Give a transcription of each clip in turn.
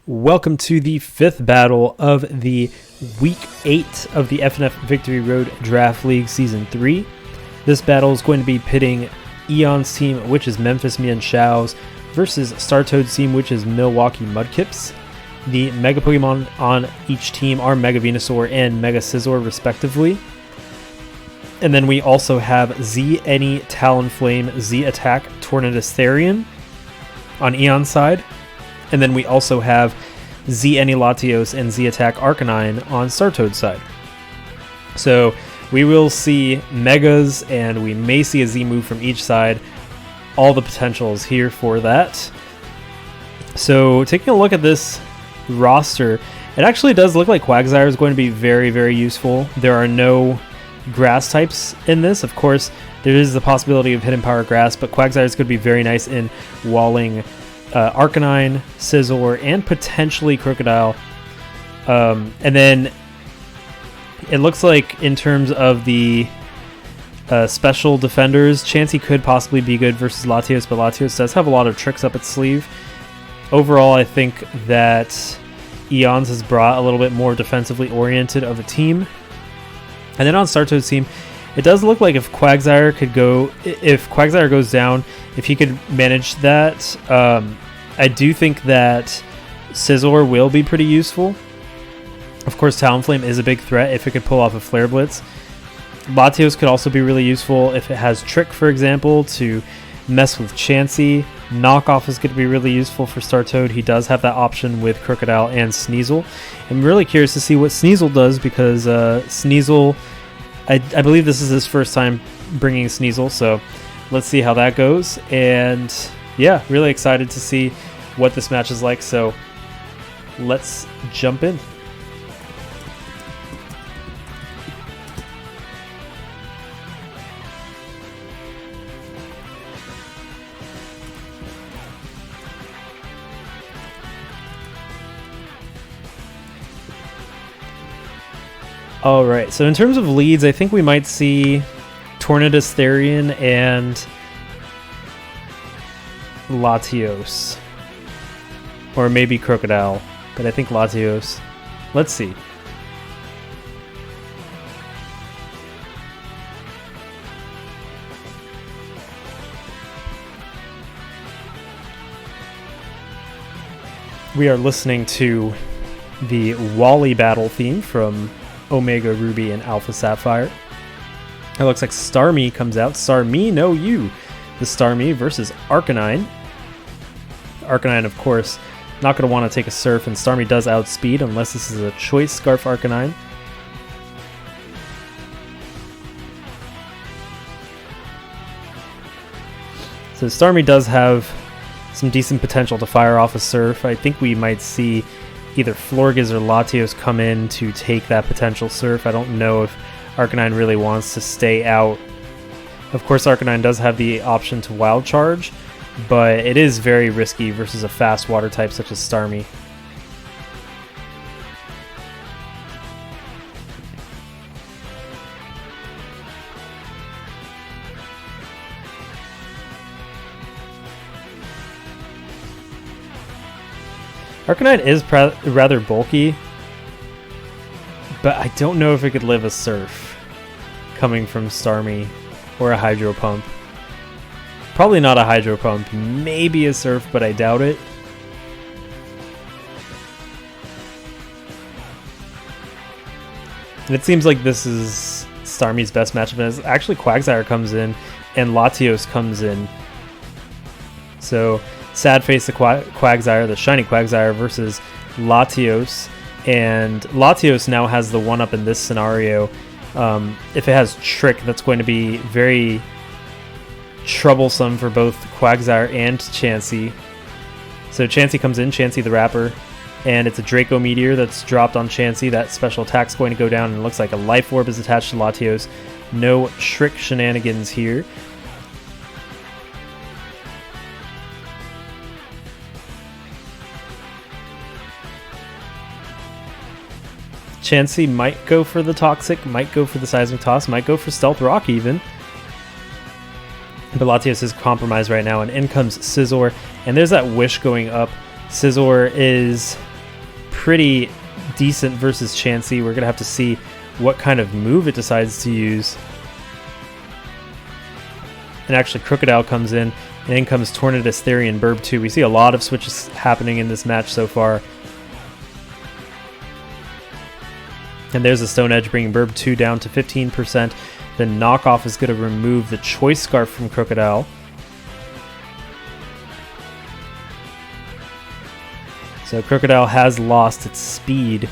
Welcome to the fifth battle of the Week 8 of the FNF Victory Road Draft League Season 3. This battle is going to be pitting Eon's team, which is Memphis Mienshaos, versus Startoad's team, which is Milwaukee Mudkips. The Mega Pokemon on each team are Mega Venusaur and Mega Scizor, respectively. And then we also have Z Any Talonflame, Z Attack Tornadus Therian on Eon's side. And then we also have Z Any Latios and Z Attack Arcanine on Startoad's side. So we will see Megas and we may see a Z move from each side. All the potential is here for that. So taking a look at this roster, it actually does look like Quagsire is going to be very, very useful. There are no grass types in this. Of course, there is the possibility of Hidden Power Grass, but Quagsire is going to be very nice in walling Arcanine, Scizor, and potentially Crocodile. And then it looks like in terms of the special defenders, Chansey could possibly be good versus Latios, but Latios does have a lot of tricks up its sleeve. Overall, I think that Eons has brought a little bit more defensively oriented of a team. And then on Startoad's team, it does look like if Quagsire goes down, if he could manage that, I do think that Scizor will be pretty useful. Of course, Talonflame is a big threat if it could pull off a Flare Blitz. Latios could also be really useful if it has Trick, for example, to mess with Chansey. Knockoff is going to be really useful for Startoad. He does have that option with Crocodile and Sneasel. I'm really curious to see what Sneasel does because Sneasel, I believe this is his first time bringing Sneasel, so let's see how that goes. And yeah, really excited to see what this match is like, so let's jump in. Alright, so in terms of leads, I think we might see Tornadus Therian and Latios. Or maybe Crocodile, but I think Latios. Let's see. We are listening to the Wally battle theme from Omega Ruby and Alpha Sapphire. It looks like Starmie comes out. Starmie, no you. The Starmie versus Arcanine. Arcanine, of course, not going to want to take a Surf, and Starmie does outspeed unless this is a Choice Scarf Arcanine. So Starmie does have some decent potential to fire off a Surf. I think we might see either Florges or Latios come in to take that potential Surf. I don't know if Arcanine really wants to stay out. Of course, Arcanine does have the option to Wild Charge, but it is very risky versus a fast water type such as Starmie. Arcanine is rather bulky, but I don't know if it could live a Surf coming from Starmie or a Hydro Pump. Probably not a Hydro Pump, maybe a Surf, but I doubt it. And it seems like this is Starmie's best matchup, and actually Quagsire comes in and Latios comes in. So sad face the Quagsire, the shiny Quagsire versus Latios, and Latios now has the one-up in this scenario. If it has Trick, that's going to be very troublesome for both Quagsire and Chansey. So Chansey comes in, Chansey the Rapper, and it's a Draco Meteor that's dropped on Chansey. That special attack's going to go down, and it looks like a Life Orb is attached to Latios. No Trick shenanigans here. Chansey might go for the Toxic, might go for the Seismic Toss, might go for Stealth Rock even. But Latios is compromised right now, and in comes Scizor, and there's that Wish going up. Scizor is pretty decent versus Chansey. We're going to have to see what kind of move it decides to use. And actually Crocodile comes in, and in comes Tornadus, Therian, Burb 2. We see a lot of switches happening in this match so far. And there's a Stone Edge bringing Burb 2 down to 15%. Then Knockoff is going to remove the Choice Scarf from Crocodile. So Crocodile has lost its speed,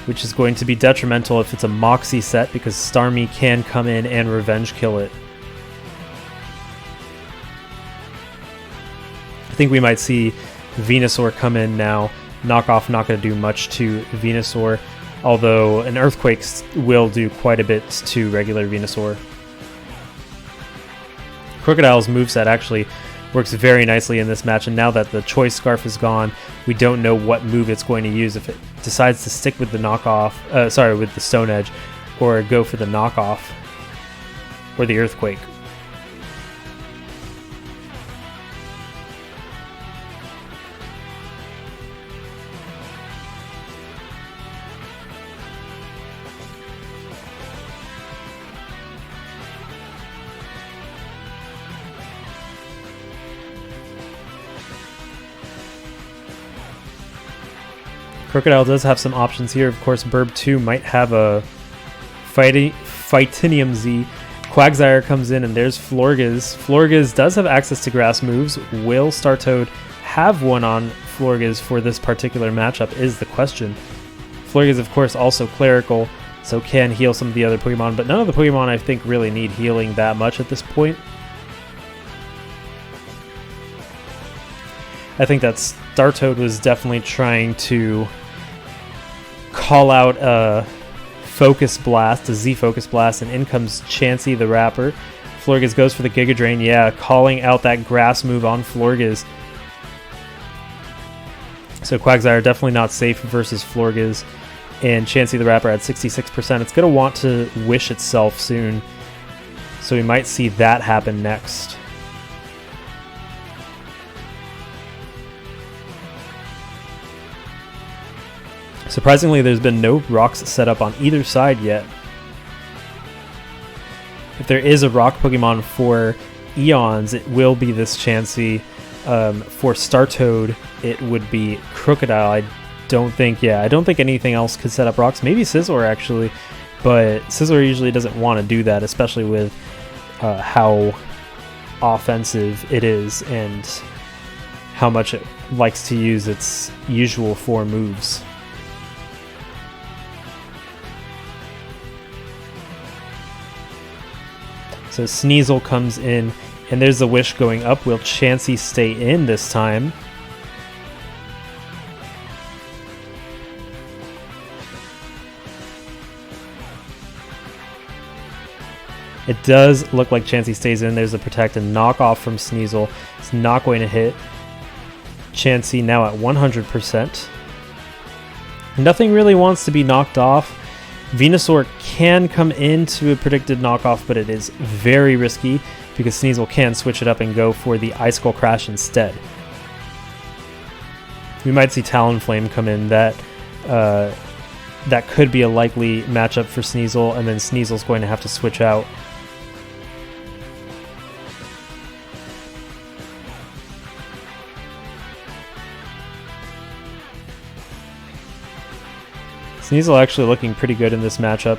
which is going to be detrimental if it's a Moxie set, because Starmie can come in and revenge kill it. I think we might see Venusaur come in now. Knockoff not going to do much to Venusaur, although an Earthquake will do quite a bit to regular Venusaur. Crocodile's moveset actually works very nicely in this match, and now that the Choice Scarf is gone, we don't know what move it's going to use. If it decides to stick with the with the Stone Edge, or go for the Knockoff, or the Earthquake. Crocodile does have some options here. Of course, Burb 2 might have a Fightinium Z. Quagsire comes in, and there's Florges. Florges does have access to grass moves. Will Startoad have one on Florges for this particular matchup is the question. Florges, of course, also clerical, so can heal some of the other Pokemon, but none of the Pokemon I think really need healing that much at this point. I think that Startoad was definitely trying to call out a Focus Blast, a Z Focus Blast, and in comes Chansey the Rapper. Florges goes for the Giga Drain, yeah, calling out that grass move on Florges. So Quagsire definitely not safe versus Florges, and Chansey the Rapper at 66%. It's going to want to wish itself soon, so we might see that happen next. Surprisingly, there's been no rocks set up on either side yet. If there is a rock Pokemon for Eons, it will be this Chansey. For Startoad, it would be Crocodile. I don't think anything else could set up rocks. Maybe Scizor actually, but Scizor usually doesn't want to do that, especially with how offensive it is and how much it likes to use its usual 4 moves. So Sneasel comes in, and there's the wish going up. Will Chansey stay in this time? It does look like Chansey stays in. There's a Protect and Knockoff from Sneasel. It's not going to hit. Chansey now at 100%. Nothing really wants to be knocked off. Venusaur can come into a predicted knockoff, but it is very risky because Sneasel can switch it up and go for the Icicle Crash instead. We might see Talonflame come in. That could be a likely matchup for Sneasel, and then Sneasel's going to have to switch out. Sneasel actually looking pretty good in this matchup.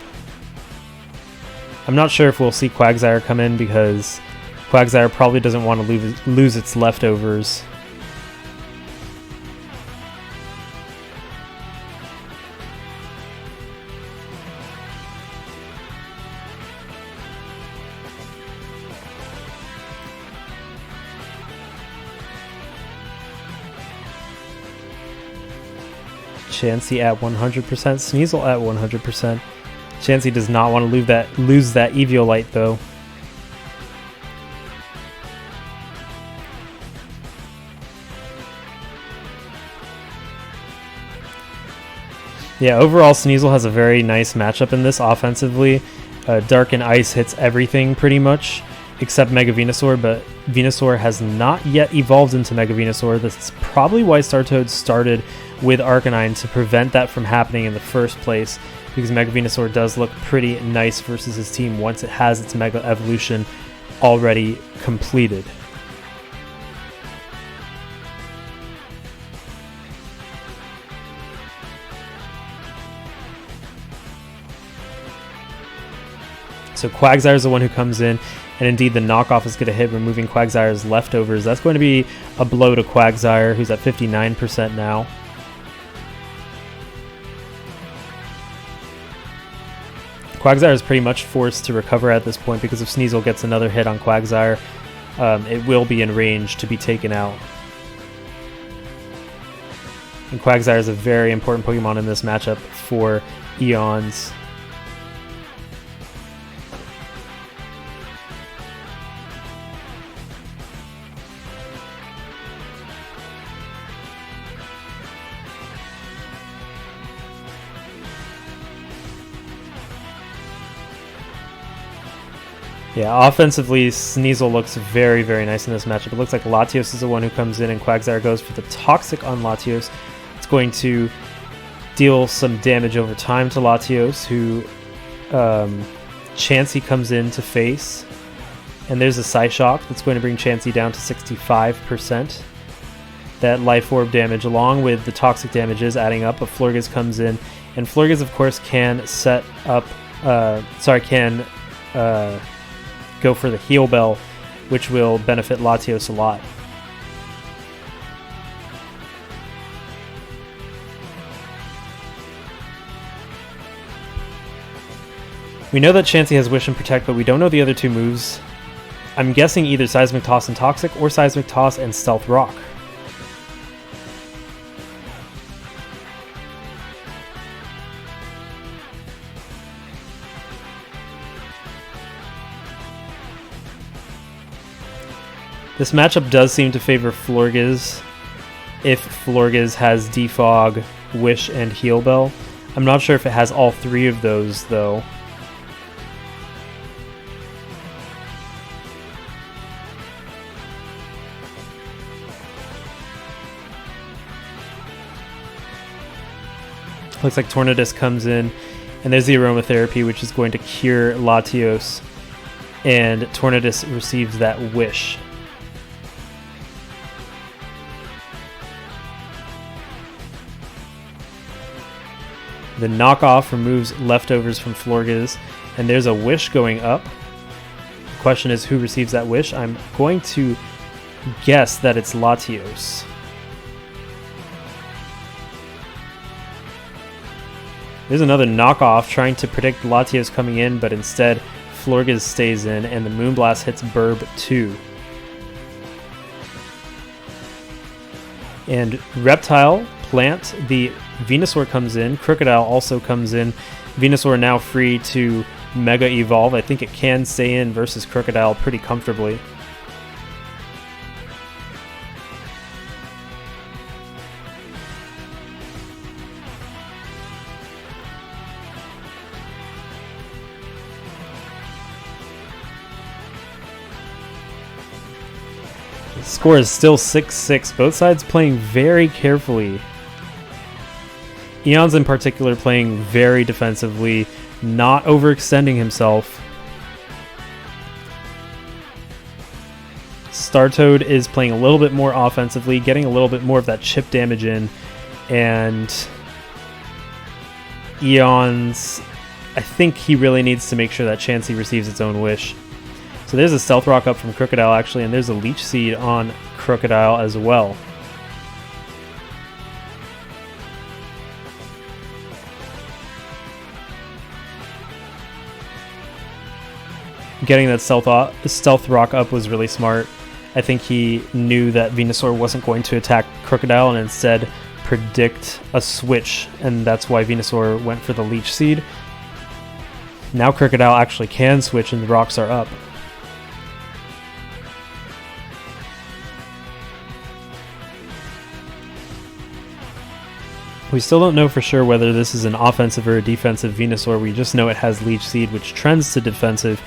I'm not sure if we'll see Quagsire come in because Quagsire probably doesn't want to lose its leftovers. Chansey at 100%, Sneasel at 100%. Chansey does not want to lose that Eviolite though. Yeah, overall Sneasel has a very nice matchup in this offensively. Dark and Ice hits everything pretty much except Mega Venusaur, but Venusaur has not yet evolved into Mega Venusaur. That's probably why Startoad started with Arcanine, to prevent that from happening in the first place, because Mega Venusaur does look pretty nice versus his team once it has its Mega Evolution already completed. So Quagsire is the one who comes in, and indeed the knockoff is going to hit, removing Quagsire's leftovers. That's going to be a blow to Quagsire, who's at 59% now. Quagsire is pretty much forced to recover at this point, because if Sneasel gets another hit on Quagsire, it will be in range to be taken out. And Quagsire is a very important Pokemon in this matchup for Eons. Yeah, offensively, Sneasel looks very, very nice in this matchup. It looks like Latios is the one who comes in, and Quagsire goes for the Toxic on Latios. It's going to deal some damage over time to Latios, who Chansey comes in to face. And there's a Psyshock that's going to bring Chansey down to 65%. That Life Orb damage, along with the Toxic damage, is adding up, but Florges comes in. And Florges, of course, can set up... go for the Heal Bell, which will benefit Latios a lot. We know that Chansey has Wish and Protect, but we don't know the other two moves. I'm guessing either Seismic Toss and Toxic, or Seismic Toss and Stealth Rock. This matchup does seem to favor Florges if Florges has Defog, Wish, and Heal Bell. I'm not sure if it has all three of those, though. Looks like Tornadus comes in, and there's the Aromatherapy, which is going to cure Latios, and Tornadus receives that Wish. The knockoff removes leftovers from Florges, and there's a Wish going up. The question is, who receives that Wish? I'm going to guess that it's Latios. There's another knockoff trying to predict Latios coming in, but instead Florges stays in, and the Moonblast hits Burb 2. And Reptile, Plant, the Venusaur comes in. Crocodile also comes in. Venusaur now free to Mega Evolve. I think it can stay in versus Crocodile pretty comfortably. The score is still 6-6. Both sides playing very carefully. Eons in particular playing very defensively, not overextending himself. Startoad is playing a little bit more offensively, getting a little bit more of that chip damage in, and Eons, I think he really needs to make sure that Chansey receives its own Wish. So there's a Stealth Rock up from Crocodile actually, and there's a Leech Seed on Crocodile as well. Getting that Stealth Rock up was really smart. I think he knew that Venusaur wasn't going to attack Crocodile and instead predict a switch, and that's why Venusaur went for the Leech Seed. Now Crocodile actually can switch and the rocks are up. We still don't know for sure whether this is an offensive or a defensive Venusaur. We just know it has Leech Seed, which trends to defensive.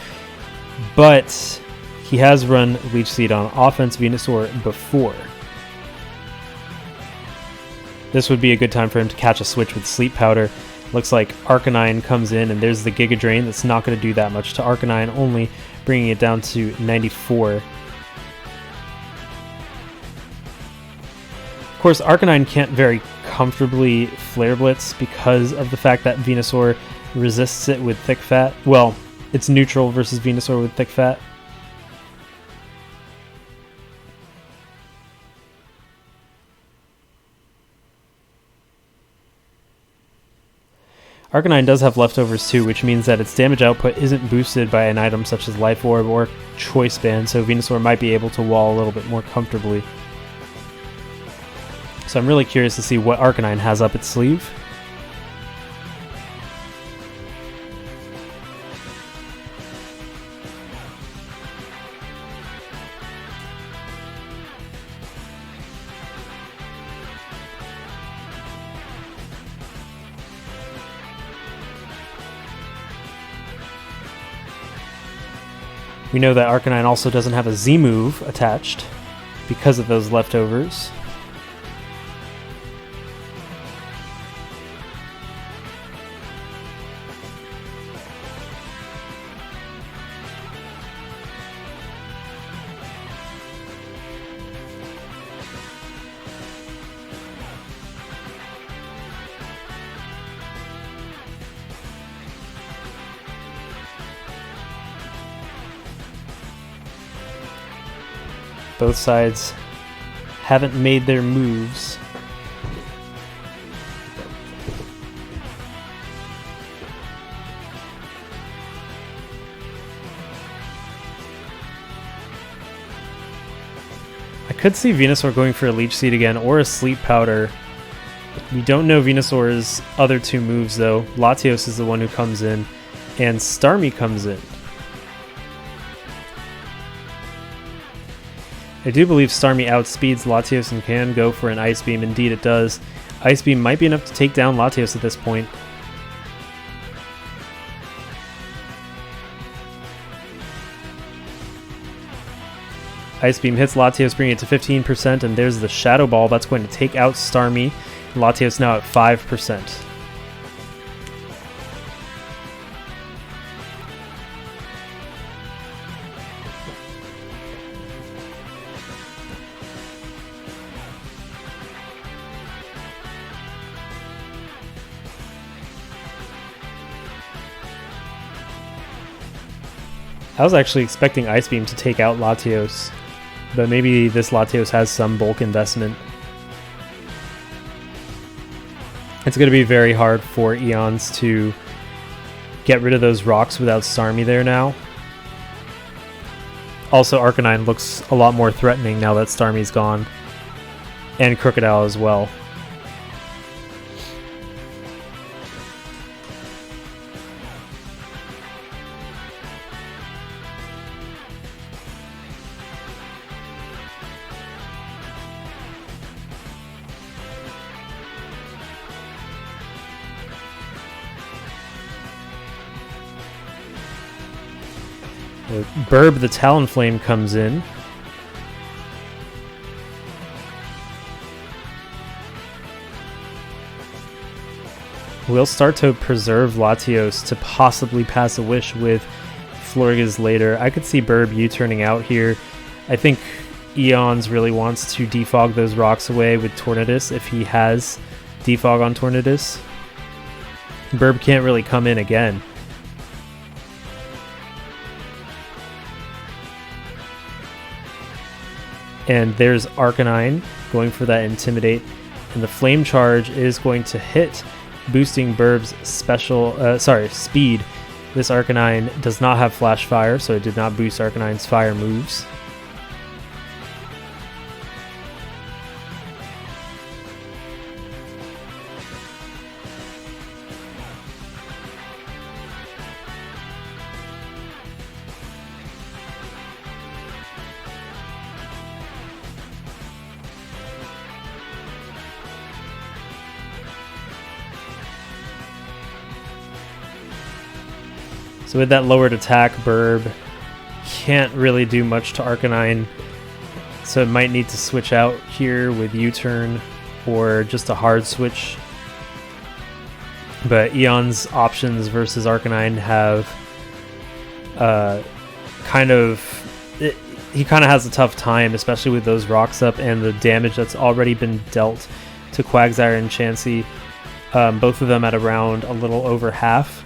But he has run Leech Seed on offense Venusaur before. This would be a good time for him to catch a switch with Sleep Powder. Looks like Arcanine comes in, and there's the Giga Drain. That's not going to do that much to Arcanine, only bringing it down to 94. Of course, Arcanine can't very comfortably Flare Blitz because of the fact that Venusaur resists it with Thick Fat. Well, it's neutral versus Venusaur with Thick Fat. Arcanine does have leftovers too, which means that its damage output isn't boosted by an item such as Life Orb or Choice Band, so Venusaur might be able to wall a little bit more comfortably. So I'm really curious to see what Arcanine has up its sleeve. We know that Arcanine also doesn't have a Z move attached because of those leftovers. Both sides haven't made their moves. I could see Venusaur going for a Leech Seed again or a Sleep Powder. We don't know Venusaur's other two moves though. Latios is the one who comes in, and Starmie comes in. I do believe Starmie outspeeds Latios and can go for an Ice Beam. Indeed it does. Ice Beam might be enough to take down Latios at this point. Ice Beam hits Latios, bringing it to 15%, and there's the Shadow Ball. That's going to take out Starmie. Latios now at 5%. I was actually expecting Ice Beam to take out Latios, but maybe this Latios has some bulk investment. It's going to be very hard for Eons to get rid of those rocks without Starmie there now. Also, Arcanine looks a lot more threatening now that Starmie's gone, and Crocodile as well. Burb the Talonflame comes in. We'll start to preserve Latios to possibly pass a wish with Florges later. I could see Burb U-turning out here. I think Eons really wants to defog those rocks away with Tornadus if he has defog on Tornadus. Burb can't really come in again. And there's Arcanine going for that Intimidate, and the Flame Charge is going to hit, boosting Burb's speed. This Arcanine does not have Flash Fire, so it did not boost Arcanine's fire moves. So with that lowered attack, Burb can't really do much to Arcanine, so it might need to switch out here with U-turn. or just a hard switch. But Eon's options versus Arcanine have he kind of has a tough time, especially with those rocks up and the damage that's already been dealt to Quagsire and Chansey. Both of them at around a little over half.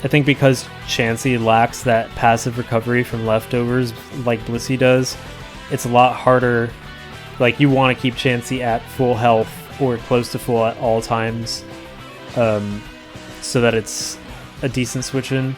I think because Chansey lacks that passive recovery from leftovers like Blissey does, it's a lot harder. Like, you want to keep Chansey at full health or close to full at all times, so that it's a decent switch in.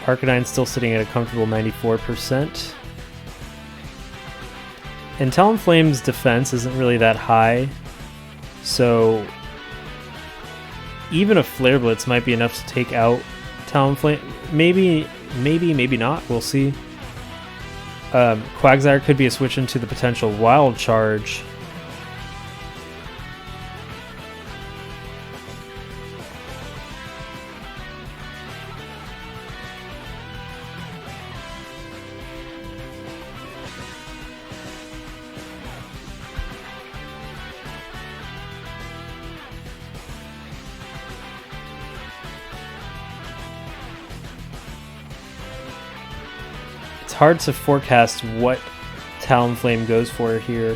Arcanine's still sitting at a comfortable 94%. And Talonflame's defense isn't really that high, so even a Flare Blitz might be enough to take out Talonflame. Maybe not. We'll see. Quagsire could be a switch into the potential Wild Charge. It's hard to forecast what Talonflame goes for here.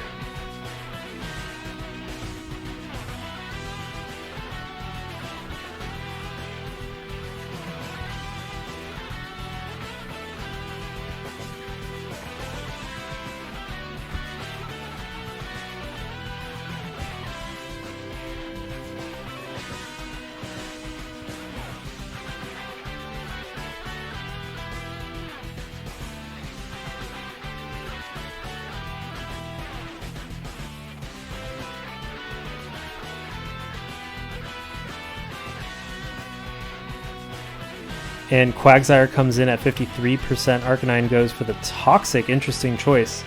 And Quagsire comes in at 53%. Arcanine goes for the Toxic. Interesting choice.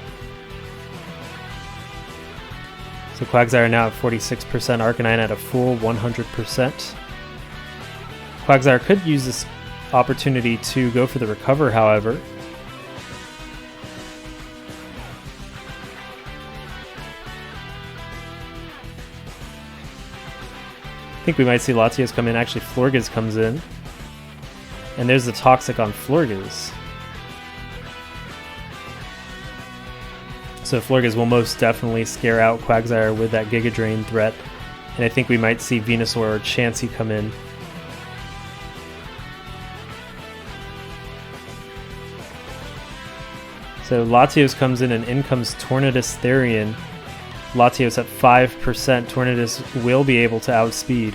So Quagsire now at 46%. Arcanine at a full 100%. Quagsire could use this opportunity to go for the Recover, however. I think we might see Latios come in. Actually, Florges comes in. And there's the Toxic on Florges. So Florges will most definitely scare out Quagsire with that Giga Drain threat. And I think we might see Venusaur or Chansey come in. So Latios comes in and in comes Tornadus Therian. Latios at 5%. Tornadus will be able to outspeed.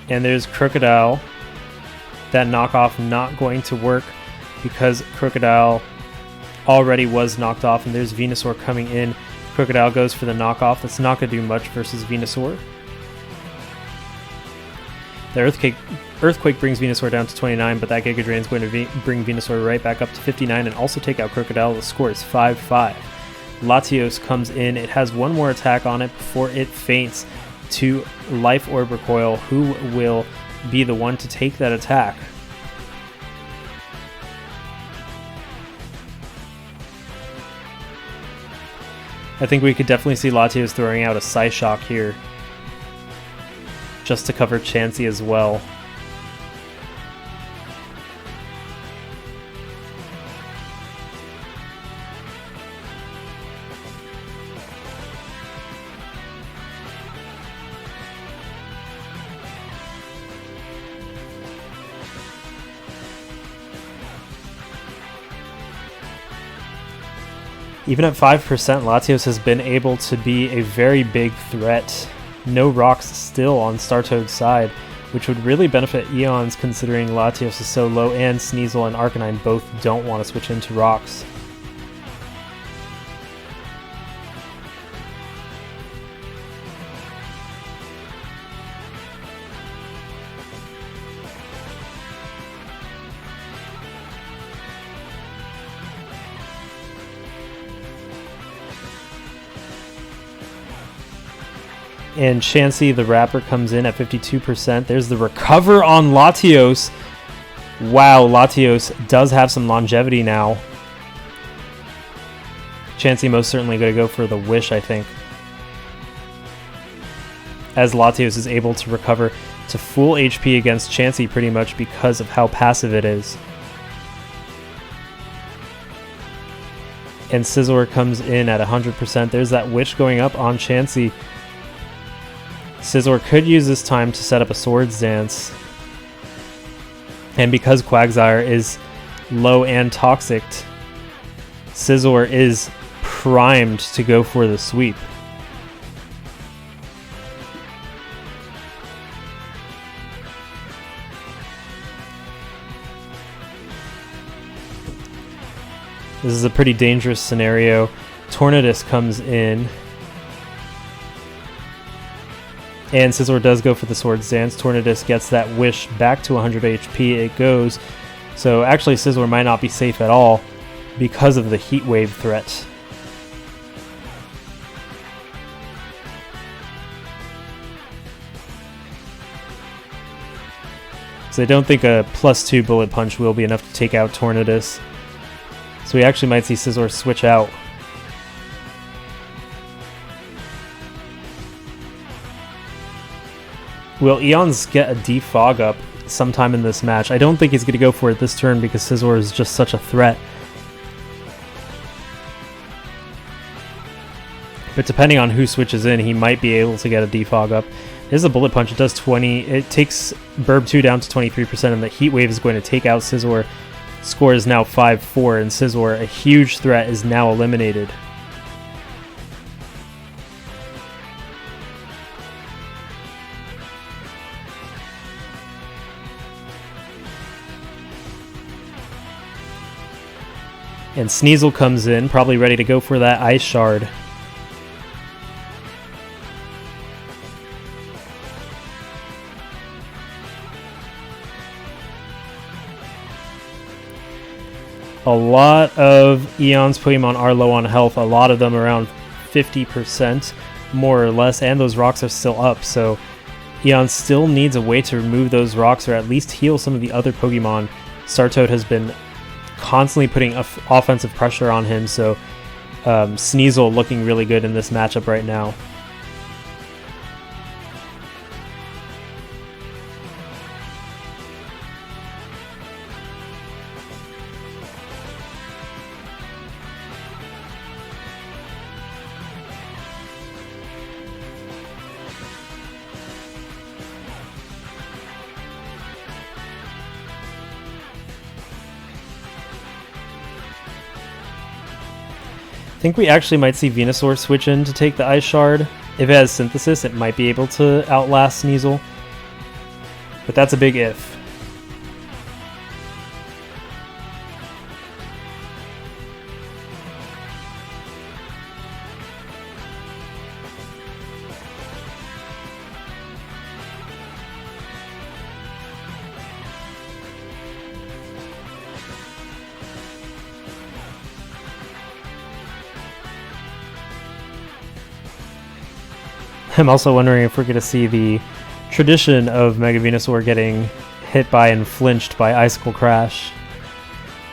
And there's Crocodile. That knockoff not going to work because Crocodile already was knocked off, and there's Venusaur coming in. Crocodile goes for the knockoff. That's not going to do much versus Venusaur. The Earthquake brings Venusaur down to 29, but that Giga Drain is going to bring Venusaur right back up to 59 and also take out Crocodile. The score is 5-5. Latios comes in. It has one more attack on it before it faints to Life Orb Recoil. Who will be the one to take that attack? I think we could definitely see Latios throwing out a Psyshock here, just to cover Chansey as well. Even at 5%, Latios has been able to be a very big threat. No rocks still on Startoad's side, which would really benefit Eons considering Latios is so low and Sneasel and Arcanine both don't want to switch into rocks. And Chansey the Rapper comes in at 52%. There's the recover on Latios. Wow, Latios does have some longevity now. Chansey most certainly going to go for the Wish, I think. As Latios is able to recover to full HP against Chansey pretty much because of how passive it is. And Scizor comes in at 100%. There's that Wish going up on Chansey. Scizor could use this time to set up a Swords Dance. And because Quagsire is low and toxic, Scizor is primed to go for the sweep. This is a pretty dangerous scenario. Tornadus comes in. And Scizor does go for the Swords Dance. Tornadus gets that Wish back to 100 HP. It goes. So actually Scizor might not be safe at all because of the Heat Wave threat. So I don't think a +2 Bullet Punch will be enough to take out Tornadus. So we actually might see Scizor switch out. Will Eons get a defog up sometime in this match? I don't think he's going to go for it this turn because Scizor is just such a threat. But depending on who switches in, he might be able to get a defog up. There's a Bullet Punch. It does 20. It takes Burb 2 down to 23%, and the Heat Wave is going to take out Scizor. Score is now 5-4, and Scizor, a huge threat, is now eliminated. And Sneasel comes in, probably ready to go for that Ice Shard. A lot of Eon's Pokemon are low on health, a lot of them around 50% more or less, and those rocks are still up, so Eon still needs a way to remove those rocks or at least heal some of the other Pokemon. Startoad has been constantly putting offensive pressure on him, so Sneasel looking really good in this matchup right now. I think we actually might see Venusaur switch in to take the Ice Shard. If it has Synthesis, it might be able to outlast Sneasel. But that's a big if. I'm also wondering if we're going to see the tradition of Mega Venusaur getting hit by and flinched by Icicle Crash.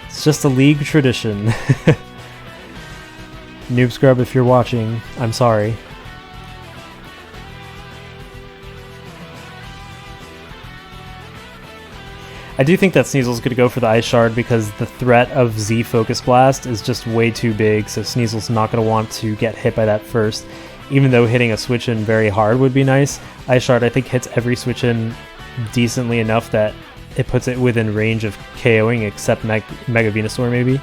It's just a league tradition. Noob Scrub, if you're watching, I'm sorry. I do think that Sneasel's going to go for the Ice Shard because the threat of Z Focus Blast is just way too big, so Sneasel's not going to want to get hit by that first. Even though hitting a switch-in very hard would be nice, Ice Shard I think hits every switch-in decently enough that it puts it within range of KOing, except Mega Venusaur maybe.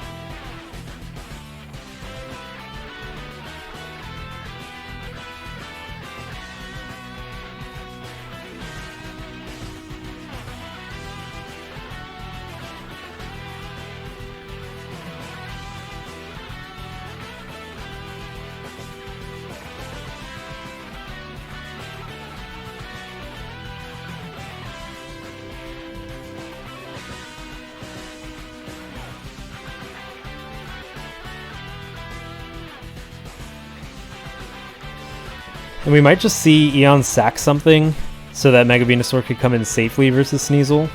And we might just see Eon sack something so that Mega Venusaur could come in safely versus Sneasel.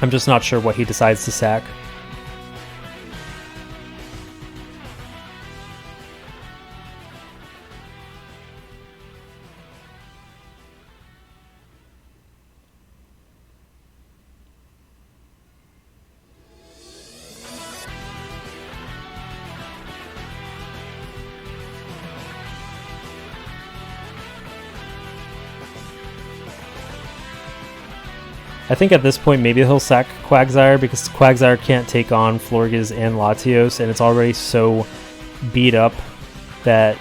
I'm just not sure what he decides to sack. I think at this point maybe he'll sack Quagsire because Quagsire can't take on Florges and Latios, and it's already so beat up that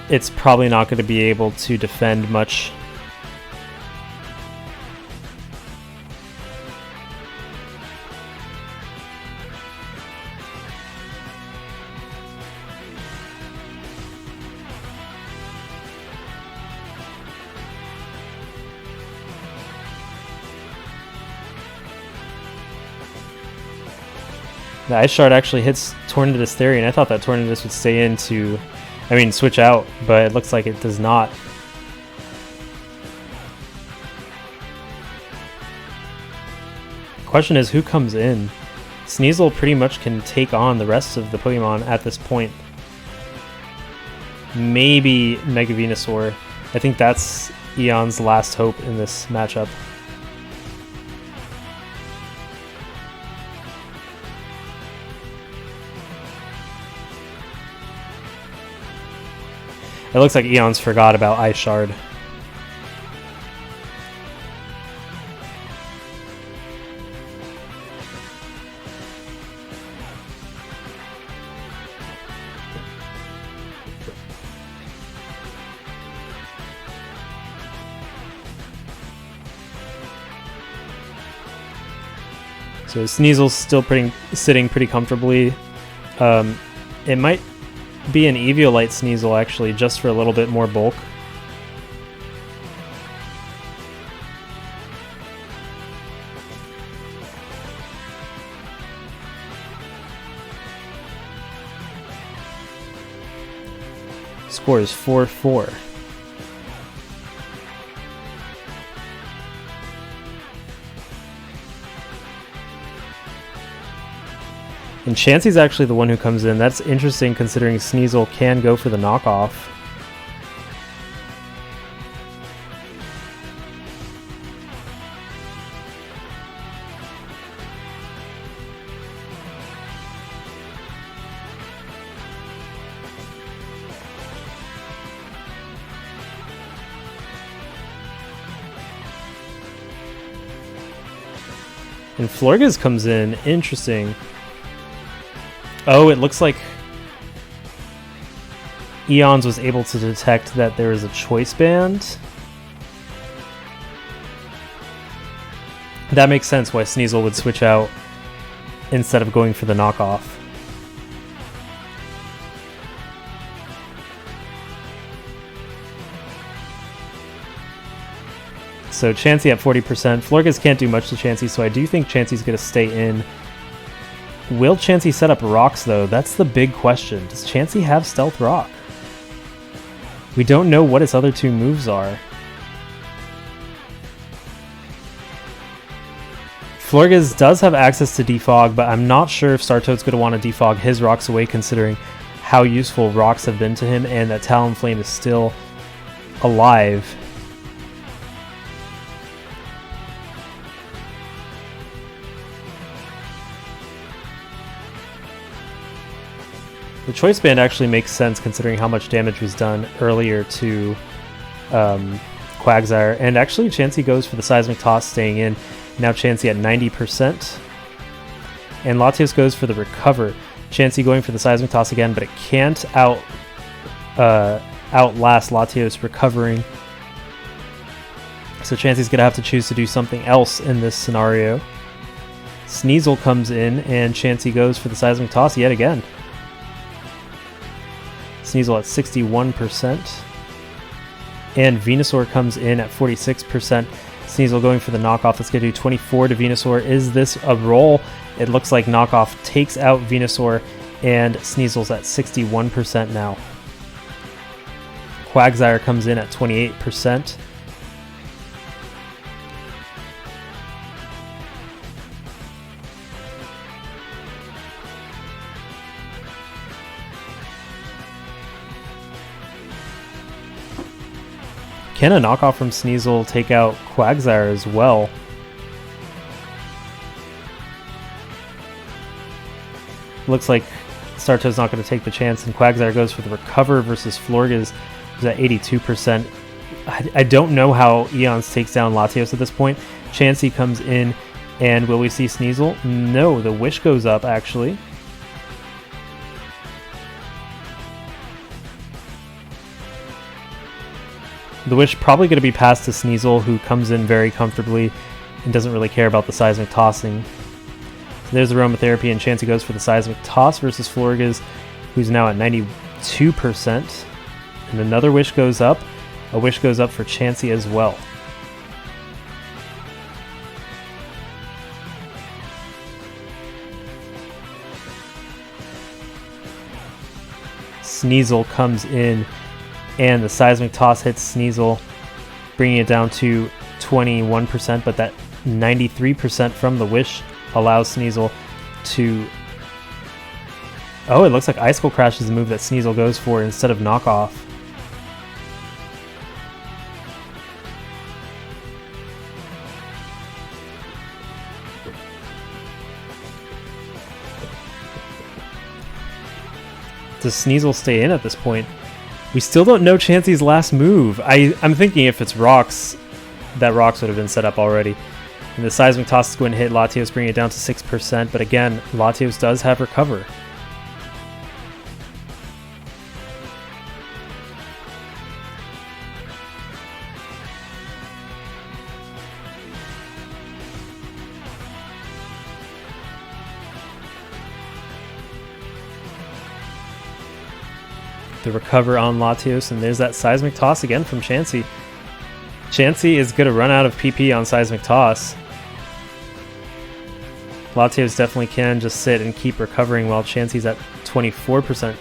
it's probably not going to be able to defend much. The Ice Shard actually hits Tornadus Therian. I thought that Tornadus would stay in to, switch out, but it looks like it does not. Question is, who comes in? Sneasel pretty much can take on the rest of the Pokemon at this point. Maybe Mega Venusaur. I think that's Eon's last hope in this matchup. It looks like Eon's forgot about Ice Shard. So Sneasel's still sitting pretty comfortably. It might be an Eviolite Sneasel actually, just for a little bit more bulk. Score is 4-4. And Chansey's actually the one who comes in. That's interesting considering Sneasel can go for the knockoff. And Florges comes in. Interesting. Oh, it looks like Eons was able to detect that there is a choice band. That makes sense why Sneasel would switch out instead of going for the knockoff. So Chansey at 40%. Florges can't do much to Chansey, so I do think Chansey's going to stay in. Will Chansey set up rocks, though? That's the big question. Does Chansey have Stealth Rock? We don't know what its other two moves are. Florges does have access to Defog, but I'm not sure if Startoad's going to want to defog his rocks away considering how useful rocks have been to him and that Talonflame is still alive. The Choice Band actually makes sense considering how much damage was done earlier to Quagsire. And actually Chansey goes for the Seismic Toss, staying in. Now Chansey at 90%. And Latios goes for the Recover. Chansey going for the Seismic Toss again, but it can't outlast Latios recovering. So Chansey's going to have to choose to do something else in this scenario. Sneasel comes in, and Chansey goes for the Seismic Toss yet again. Sneasel at 61%. And Venusaur comes in at 46%. Sneasel going for the knockoff. Let's get to 24 to Venusaur. Is this a roll? It looks like knockoff takes out Venusaur, and Sneasel's at 61% now. Quagsire comes in at 28%. Can a knockoff from Sneasel take out Quagsire as well? Looks like Starto's not going to take the chance, and Quagsire goes for the recover versus Florges, who's at 82%. I don't know how Eons takes down Latios at this point. Chansey comes in, and will we see Sneasel? No, the Wish goes up, actually. The Wish probably going to be passed to Sneasel, who comes in very comfortably and doesn't really care about the Seismic Tossing. So there's Aromatherapy, and Chansey goes for the Seismic Toss versus Florges, who's now at 92%. And another Wish goes up. A Wish goes up for Chansey as well. Sneasel comes in, and the Seismic Toss hits Sneasel, bringing it down to 21%, but that 93% from the Wish allows Sneasel to... Oh, it looks like Icicle Crash is the move that Sneasel goes for instead of Knockoff. Does Sneasel stay in at this point? We still don't know Chansey's last move. I'm thinking if it's Rocks, that Rocks would have been set up already. And the Seismic Toss is going to hit Latios, bringing it down to 6%. But again, Latios does have Recover. The Recover on Latios, and there's that Seismic Toss again from Chansey. Chansey is going to run out of PP on Seismic Toss. Latios definitely can just sit and keep recovering while Chansey's at 24%.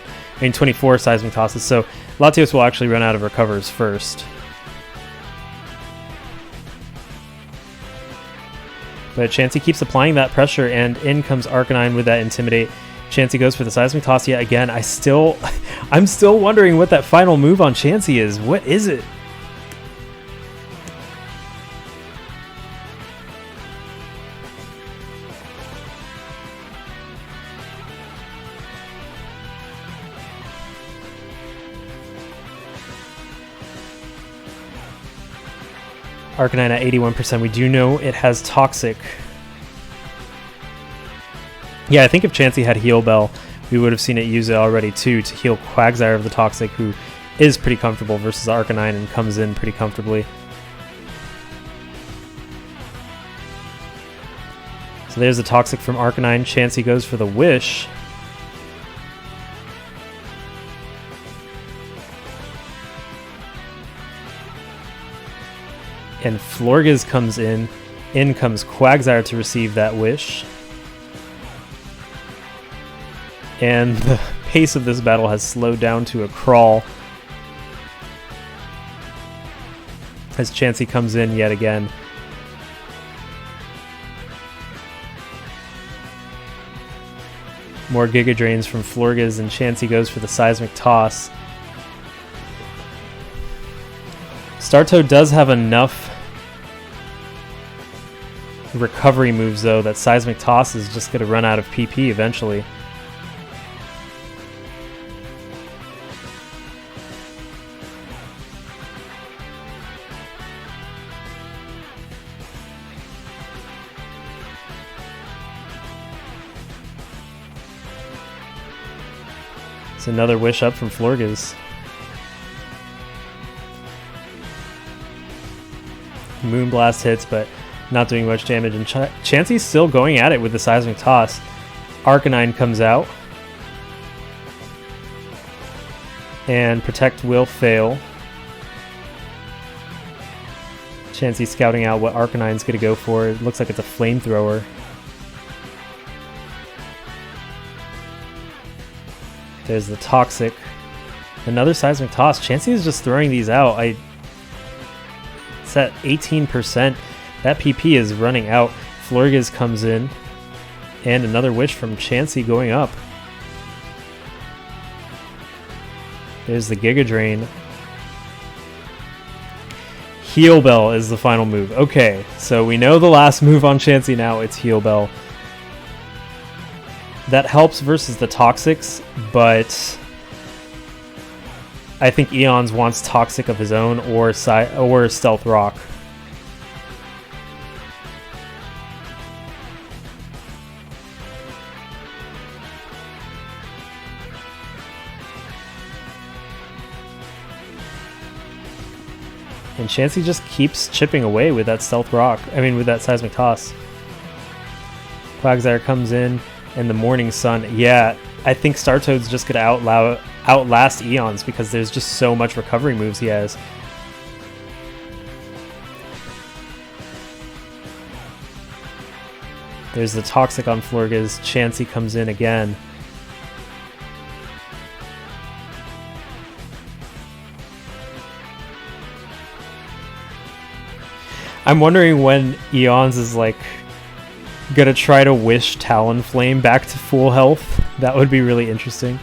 24 Seismic Tosses, so Latios will actually run out of recovers first. But Chansey keeps applying that pressure, and in comes Arcanine with that Intimidate. Chansey goes for the Seismic Toss yet again. I'm still wondering what that final move on Chansey is. What is it? Arcanine at 81%. We do know it has Toxic. Yeah, I think if Chansey had Heal Bell, we would have seen it use it already too to heal Quagsire of the Toxic, who is pretty comfortable versus Arcanine and comes in pretty comfortably. So there's the Toxic from Arcanine. Chansey goes for the Wish. And Florges comes in. In comes Quagsire to receive that Wish. And the pace of this battle has slowed down to a crawl as Chansey comes in yet again. More Giga Drains from Florges, and Chansey goes for the Seismic Toss. Starto does have enough recovery moves, though, that Seismic Toss is just going to run out of PP eventually. It's another Wish up from Florges. Moonblast hits, but not doing much damage, and Chansey's still going at it with the Seismic Toss. Arcanine comes out, and Protect will fail. Chansey scouting out what Arcanine's going to go for. It looks like it's a Flamethrower. There's the Toxic. Another seismic toss. Chansey is just throwing these out. It's at 18%. That PP is running out. Florges comes in. And another wish from Chansey going up. There's the Giga Drain. Heal Bell is the final move. Okay, so we know the last move on Chansey now. It's Heal Bell. That helps versus the Toxics, but I think Eons wants Toxic of his own or Stealth Rock. And Chansey just keeps chipping away with that Stealth Rock. I mean, with that Seismic Toss. Quagsire comes in, and the Morning Sun. Yeah, I think Startoad's just going to outlast Eons because there's just so much recovery moves he has. There's the Toxic on Florges. Chansey comes in again. I'm wondering when Eons is like gonna try to wish Talonflame back to full health. That would be really interesting.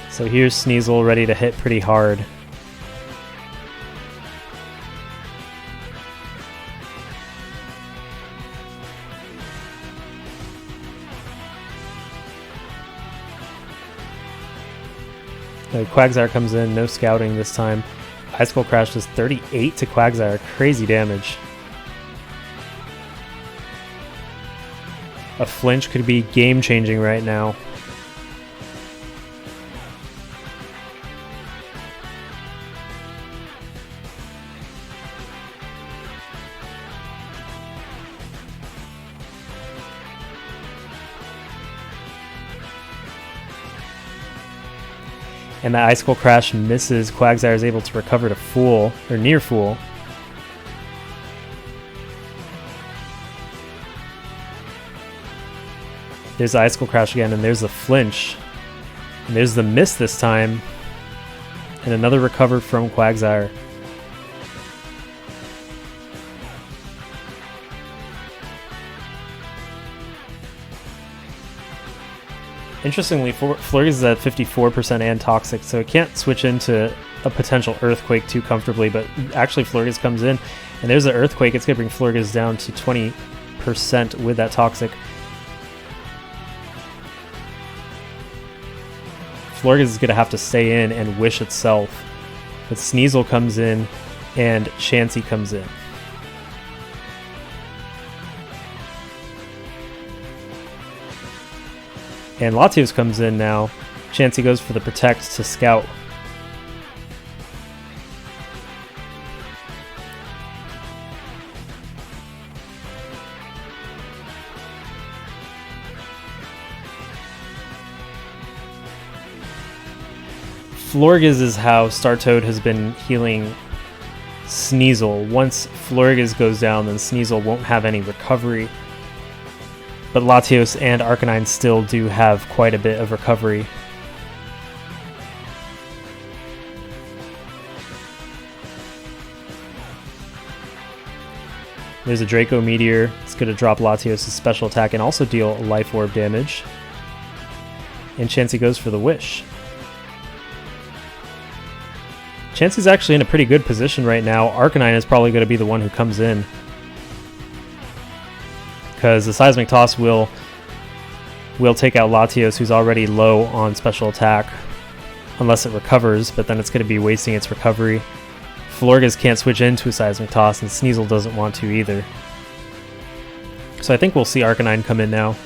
So here's Sneasel ready to hit pretty hard. Quagsire comes in, no scouting this time. Icicle Crash does 38 to Quagsire, crazy damage. A flinch could be game-changing right now. And that Icicle Crash misses. Quagsire is able to recover to full, or near full. There's the Icicle Crash again, and there's the flinch. And there's the miss this time. And another recover from Quagsire. Interestingly, Flurries is at 54% and Toxic, so it can't switch into a potential Earthquake too comfortably, but actually Flurries comes in, and there's an Earthquake. It's going to bring Flurries down to 20% with that Toxic. Flurries is going to have to stay in and wish itself, but Sneasel comes in, and Chansey comes in. And Latios comes in now. Chansey goes for the Protect to scout. Florges is how Startoad has been healing Sneasel. Once Florges goes down, then Sneasel won't have any recovery. But Latios and Arcanine still do have quite a bit of recovery. There's a Draco Meteor. It's going to drop Latios' special attack and also deal Life Orb damage. And Chansey goes for the Wish. Chansey's actually in a pretty good position right now. Arcanine is probably going to be the one who comes in, because the Seismic Toss will take out Latios, who's already low on special attack, unless it recovers, but then it's going to be wasting its recovery. Florges can't switch into a Seismic Toss, and Sneasel doesn't want to either. So I think we'll see Arcanine come in now.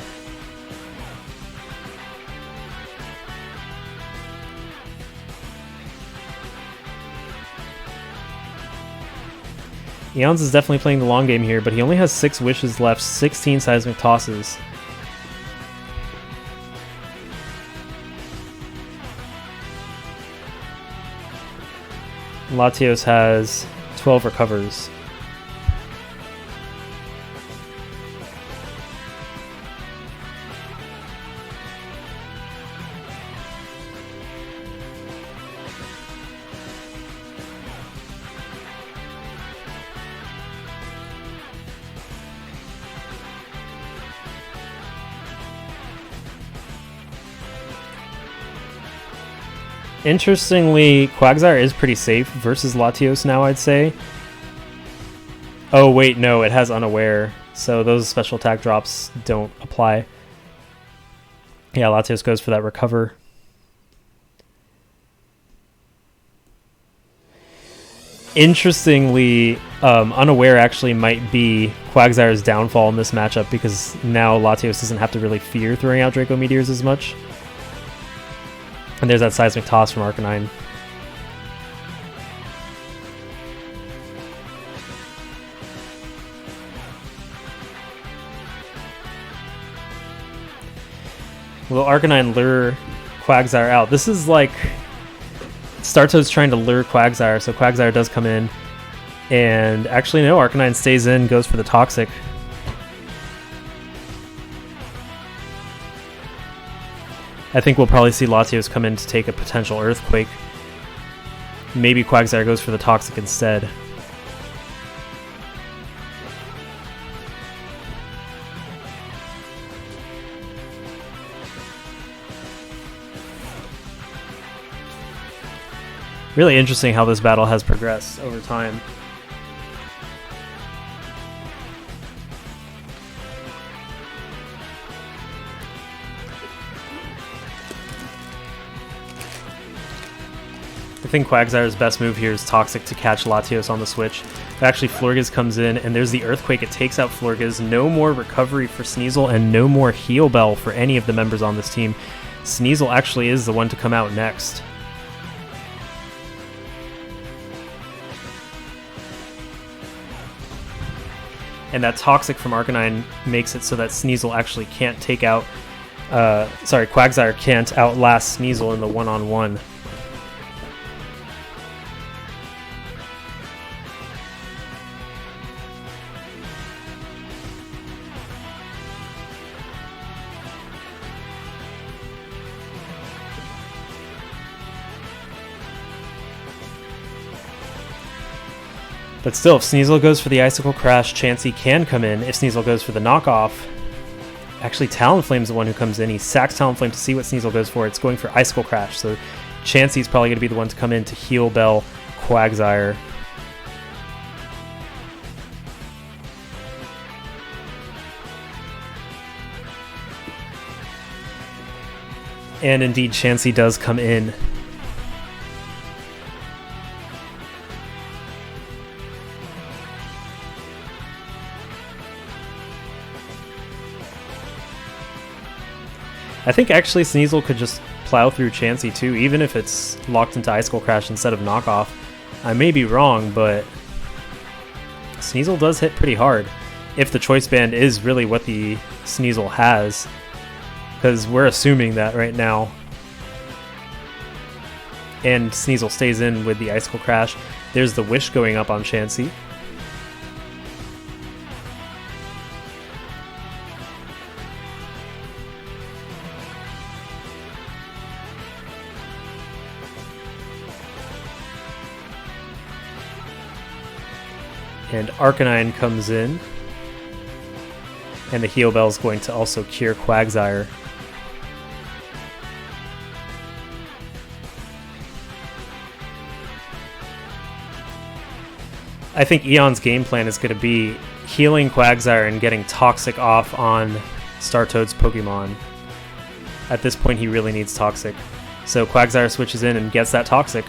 Eons is definitely playing the long game here, but he only has 6 wishes left, 16 seismic tosses. Latios has 12 recovers. Interestingly, Quagsire is pretty safe versus Latios now, I'd say. Oh, wait, no, it has Unaware, so those special attack drops don't apply. Yeah, Latios goes for that recover. Interestingly, Unaware actually might be Quagsire's downfall in this matchup because now Latios doesn't have to really fear throwing out Draco Meteors as much. And there's that Seismic Toss from Arcanine. Will Arcanine lure Quagsire out? This is like Startoad's trying to lure Quagsire, so Quagsire does come in. And actually, no, Arcanine stays in, goes for the Toxic. I think we'll probably see Latios come in to take a potential Earthquake. Maybe Quagsire goes for the Toxic instead. Really interesting how this battle has progressed over time. I think Quagsire's best move here is Toxic to catch Latios on the switch. But actually, Florges comes in, and there's the Earthquake. It takes out Florges. No more recovery for Sneasel, and no more Heal Bell for any of the members on this team. Sneasel actually is the one to come out next. And that Toxic from Arcanine makes it so that Sneasel actually can't take out... Quagsire can't outlast Sneasel in the one-on-one. But still, if Sneasel goes for the Icicle Crash, Chansey can come in. If Sneasel goes for the knockoff, actually Talonflame's the one who comes in. He sacks Talonflame to see what Sneasel goes for. It's going for Icicle Crash, so Chansey's probably going to be the one to come in to Heal Bell Quagsire. And indeed, Chansey does come in. I think actually Sneasel could just plow through Chansey too, even if it's locked into Icicle Crash instead of knockoff. I may be wrong, but Sneasel does hit pretty hard if the Choice Band is really what the Sneasel has, because we're assuming that right now. And Sneasel stays in with the Icicle Crash. There's the Wish going up on Chansey. And Arcanine comes in, and the Heal Bell is going to also cure Quagsire. I think Eon's game plan is going to be healing Quagsire and getting Toxic off on Startoad's Pokemon. At this point, he really needs Toxic. So Quagsire switches in and gets that Toxic.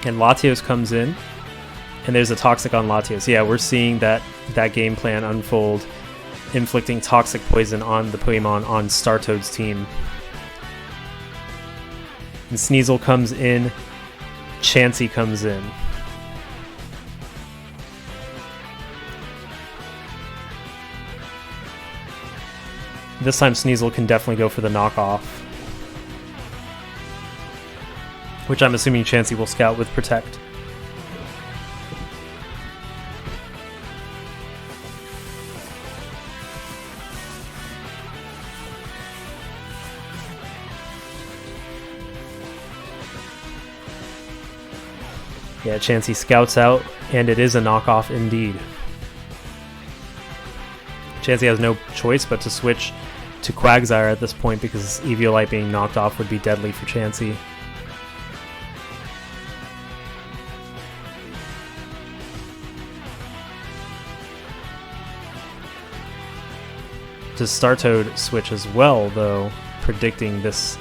And Latios comes in, and there's a Toxic on Latios. Yeah, we're seeing that game plan unfold, inflicting Toxic Poison on the Pokemon on Startoad's team. And Sneasel comes in. Chansey comes in. This time Sneasel can definitely go for the knockoff, which I'm assuming Chansey will scout with Protect. Yeah, Chansey scouts out, and it is a knockoff indeed. Chansey has no choice but to switch to Quagsire at this point because Eviolite being knocked off would be deadly for Chansey. Does Startoad switch as well, though, predicting this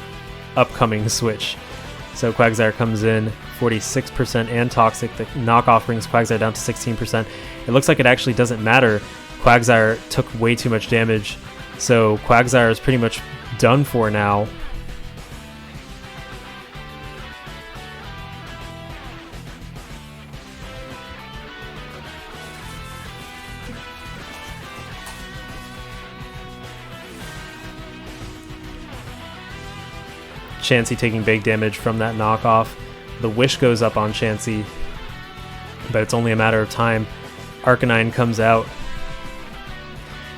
upcoming switch? So Quagsire comes in, 46% and Toxic. The knockoff brings Quagsire down to 16%. It looks like it actually doesn't matter. Quagsire took way too much damage, so Quagsire is pretty much done for now. Chansey taking big damage from that knockoff. The Wish goes up on Chansey, but it's only a matter of time. Arcanine comes out.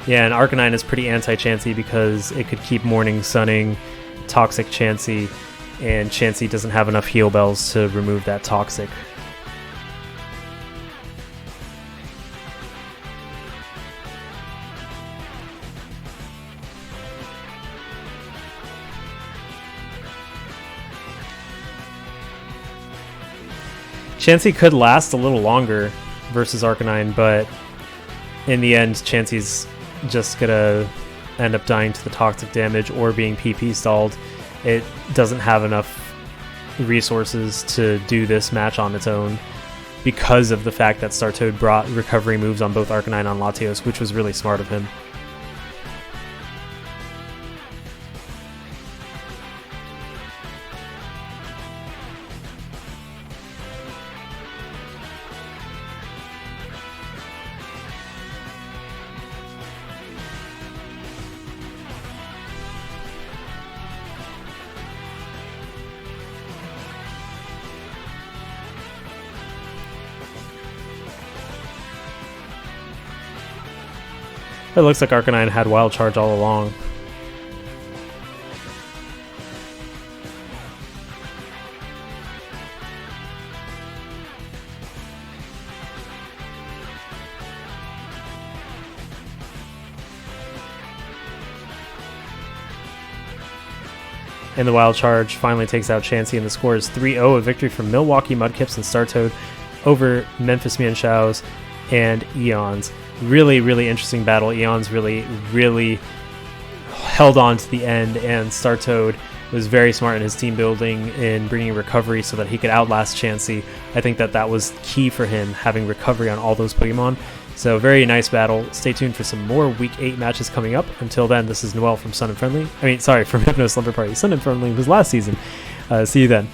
Yeah, and Arcanine is pretty anti-Chansey because it could keep Morning Sunning Toxic Chansey, and Chansey doesn't have enough heal bells to remove that Toxic. Chansey could last a little longer versus Arcanine, but in the end, Chansey's just gonna end up dying to the toxic damage or being PP stalled. It doesn't have enough resources to do this match on its own because of the fact that Startoad brought recovery moves on both Arcanine and Latios, which was really smart of him. It looks like Arcanine had Wild Charge all along. And the Wild Charge finally takes out Chansey, and the score is 3-0, a victory for Milwaukee Mudkips and Startoad over Memphis Mienshaos and Eons. Really, really interesting battle. Eons really held on to the end, and Startoad was very smart in his team building in bringing recovery so that he could outlast Chansey. I think that was key for him, having recovery on all those Pokemon. So very nice battle. Stay tuned for some more Week 8 matches coming up. Until then, this is Noel from Sun and Friendly. From Hypno Slumber Party. Sun and Friendly was last season. See you then.